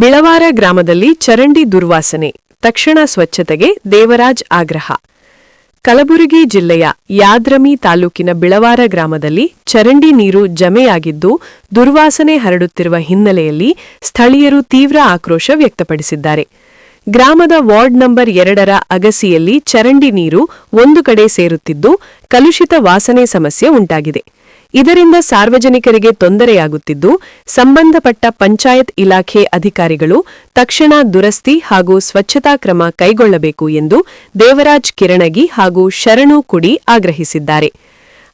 ಬಿಳವಾರ ಗ್ರಾಮದಲ್ಲಿ ಚರಂಡಿ ದುರ್ವಾಸನೆ, ತಕ್ಷಣ ಸ್ವಚ್ಛತೆಗೆ ದೇವರಾಜ್ ಆಗ್ರಹ. ಕಲಬುರಗಿ ಜಿಲ್ಲೆಯ ಯಾದ್ರಮಿ ತಾಲೂಕಿನ ಬಿಳವಾರ ಗ್ರಾಮದಲ್ಲಿ ಚರಂಡಿ ನೀರು ಜಮೆಯಾಗಿದ್ದು ದುರ್ವಾಸನೆ ಹರಡುತ್ತಿರುವ ಹಿನ್ನೆಲೆಯಲ್ಲಿ ಸ್ಥಳೀಯರು ತೀವ್ರ ಆಕ್ರೋಶ ವ್ಯಕ್ತಪಡಿಸಿದ್ದಾರೆ. ಗ್ರಾಮದ ವಾರ್ಡ್ ನಂಬರ್ 2ರ ಅಗಸಿಯಲ್ಲಿ ಚರಂಡಿ ನೀರು ಒಂದು ಕಡೆ ಸೇರುತ್ತಿದ್ದು ಕಲುಷಿತ ವಾಸನೆ ಸಮಸ್ಯೆ ಉಂಟಾಗಿದೆ. ಇದರಿಂದ ಸಾರ್ವಜನಿಕರಿಗೆ ತೊಂದರೆಯಾಗುತ್ತಿದ್ದು ಸಂಬಂಧಪಟ್ಟ ಪಂಚಾಯತ್ ಇಲಾಖೆ ಅಧಿಕಾರಿಗಳು ತಕ್ಷಣ ದುರಸ್ತಿ ಹಾಗೂ ಸ್ವಚ್ಛತಾ ಕ್ರಮ ಕೈಗೊಳ್ಳಬೇಕು ಎಂದು ದೇವರಾಜ್ ಕಿರಣಗಿ ಹಾಗೂ ಶರಣು ಕುಡಿ ಆಗ್ರಹಿಸಿದ್ದಾರೆ.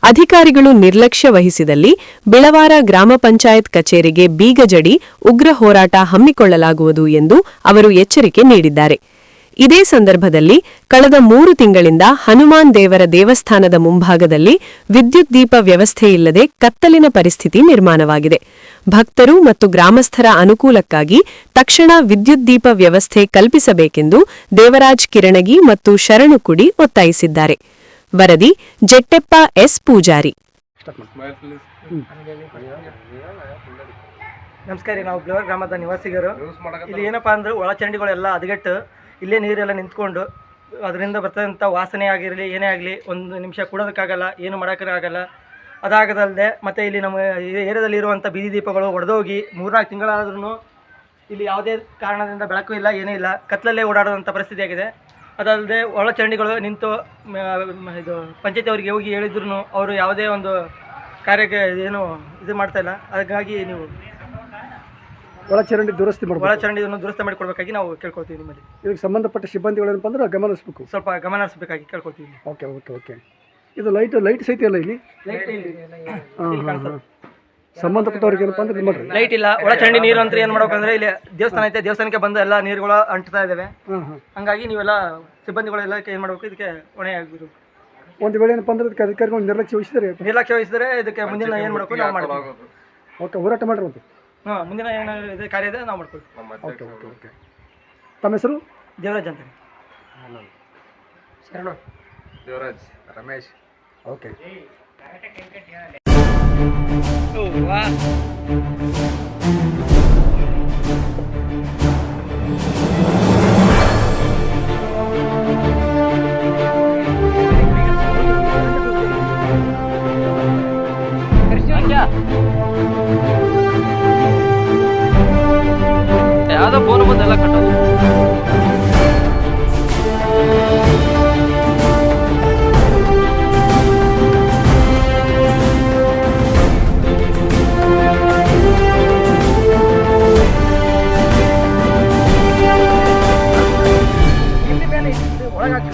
ಅಧಿಕಾರಿಗಳು ನಿರ್ಲಕ್ಷ್ಯ ವಹಿಸಿದಲ್ಲಿ ಬಿಳವಾರ ಗ್ರಾಮ ಪಂಚಾಯತ್ ಕಚೇರಿಗೆ ಬೀಗಜಡಿ ಉಗ್ರ ಹೋರಾಟ ಹಮ್ಮಿಕೊಳ್ಳಲಾಗುವುದು ಎಂದು ಅವರು ಎಚ್ಚರಿಕೆ ನೀಡಿದ್ದಾರೆ. ಇದೇ ಸಂದರ್ಭದಲ್ಲಿ ಕಳೆದ 3 ತಿಂಗಳಿಂದ ಹನುಮಾನ್ ದೇವರ ದೇವಸ್ಥಾನದ ಮುಂಭಾಗದಲ್ಲಿ ವಿದ್ಯುತ್ ದೀಪ ವ್ಯವಸ್ಥೆಯಿಲ್ಲದೆ ಕತ್ತಲಿನ ಪರಿಸ್ಥಿತಿ ನಿರ್ಮಾಣವಾಗಿದೆ. ಭಕ್ತರು ಮತ್ತು ಗ್ರಾಮಸ್ಥರ ಅನುಕೂಲಕ್ಕಾಗಿ ತಕ್ಷಣ ವಿದ್ಯುತ್ ದೀಪ ವ್ಯವಸ್ಥೆ ಕಲ್ಪಿಸಬೇಕೆಂದು ದೇವರಾಜ್ ಕಿರಣಗಿ ಮತ್ತು ಶರಣು ಕುಡಿ ಒತ್ತಾಯಿಸಿದ್ದಾರೆ. ವರದಿ ಜೆಟ್ಟೆಪ್ಪ ಎಸ್ ಪೂಜಾರಿ. ನಮಸ್ಕಾರ. ನಾವು ಬಿಳವಾರ ಗ್ರಾಮದ ನಿವಾಸಿಗರು. ಇಲ್ಲಿ ಏನಪ್ಪಾ ಅಂದ್ರೆ ಒಳಚರಂಡಿಗಳೆಲ್ಲ ಹದಗೆಟ್ಟು ಇಲ್ಲೇ ನೀರೆಲ್ಲ ನಿಂತ್ಕೊಂಡು ಅದರಿಂದ ಬರ್ತದಂಥ ವಾಸನೆ ಆಗಿರಲಿ ಏನೇ ಆಗಲಿ ಒಂದು ನಿಮಿಷ ಕೊಡೋದಕ್ಕಾಗಲ್ಲ, ಏನು ಮಾಡೋಕ್ಕಾಗಲ್ಲ. ಅದಾಗದಲ್ಲದೆ ಮತ್ತು ಇಲ್ಲಿ ನಮ್ಮ ಏರಿಯಾದಲ್ಲಿ ಇರುವಂಥ ಬೀದಿ ದೀಪಗಳು ಒಡೆದೋಗಿ 3-4 ತಿಂಗಳಾದ್ರೂ ಇಲ್ಲಿ ಯಾವುದೇ ಕಾರಣದಿಂದ ಬೆಳಕು ಇಲ್ಲ, ಏನೂ ಇಲ್ಲ, ಕತ್ತಲಲ್ಲೇ ಓಡಾಡೋದಂಥ ಪರಿಸ್ಥಿತಿ ಆಗಿದೆ. ಅದಲ್ಲದೆ ಒಳಚರಂಡಿಗಳು ನಿಂತು ಇದು ಪಂಚಾಯತಿ ಹೋಗಿ ಹೇಳಿದ್ರು ಅವರು ಯಾವುದೇ ಒಂದು ಕಾರ್ಯಕ್ಕೆ ಏನು ಇದು ಮಾಡ್ತಾಯಿಲ್ಲ. ಹಾಗಾಗಿ ನೀವು ಒಳಚರಂಡಿ ದುರಸ್ತಿ ದುರಸ್ತಿ ಮಾಡಿಕೊಡ್ಬೇಕಾಗಿ ನಾವು ಕೇಳ್ಕೊಳ್ತೀವಿ. ನಿಮ್ಮಲ್ಲಿ ಇದಕ್ಕೆ ಸಂಬಂಧಪಟ್ಟ ಸಿಬ್ಬಂದಿಗಳು ಏನಪ್ಪ ಅಂದ್ರೆ ಗಮನಿಸಬೇಕು, ಸ್ವಲ್ಪ ಗಮನ ಹರಿಸಬೇಕಾಗಿ ಕೇಳ್ಕೊಳ್ತೀವಿ. Okay okay okay. ಇದು ಲೈಟ್ ಸಹಿತ ಇಲ್ಲ ಇಲ್ಲಿ ಸಂಬಂಧಪಟ್ಟವ್ರಿಗೆ ಏನಪ್ಪ ಅಂದ್ರೆ ಮಾಡ್ರಿ ಲೈಟ್ ಇಲ್ಲ. ಒಳಚರಂಡಿ ನೀರು ಅಂತ ಏನು ಮಾಡ್ಬೇಕಂದ್ರೆ ಇಲ್ಲಿ ದೇವಸ್ಥಾನ ಐತೆ, ದೇವಸ್ಥಾನಕ್ಕೆ ಬಂದ ಎಲ್ಲ ನೀರುಗಳು ಅಂಟ್ತಾ ಇದ್ದಾವೆ. ಹಂಗಾಗಿ ನೀವೆಲ್ಲ ಸಿಬ್ಬಂದಿಗಳೆಲ್ಲ ಏನು ಮಾಡಬೇಕು, ಇದಕ್ಕೆ ಹೊಣೆ ಆಗಬೇಕು. ಒಂದು ವೇಳೆ ಏನಪ್ಪ ಅಂದ್ರೆ ಅದಕ್ಕೆ ಅಧಿಕಾರಿಗಳು ನಿರ್ಲಕ್ಷ್ಯ ವಹಿಸಿದರೆ ಇದಕ್ಕೆ ಮುಂದಿನ ಏನು ಮಾಡಬೇಕು ನಾವು ಮಾಡ್ತೀವಿ. ಓಕೆ, ಹೋರಾಟ ಮಾಡಿರುವಂಥ ಮುಂದಿನ ಏನು ಇದು ಕಾರ್ಯ ಇದೆ ನಾವು ಮಾಡ್ಕೊಳ್ತೀವಿ. Okay okay okay. ತಮ್ಮ ಹೆಸರು? ದೇವರಾಜ್ ಅಂತ. ಶರಣ ದೇವರಾಜ್ ರಮೇಶ್. ಓಕೆ. ಯಾವುದೋ ಫೋನ್ ಬಂದೆಲ್ಲ ಕಟ್ಟೋದು. ಒಳಗೆ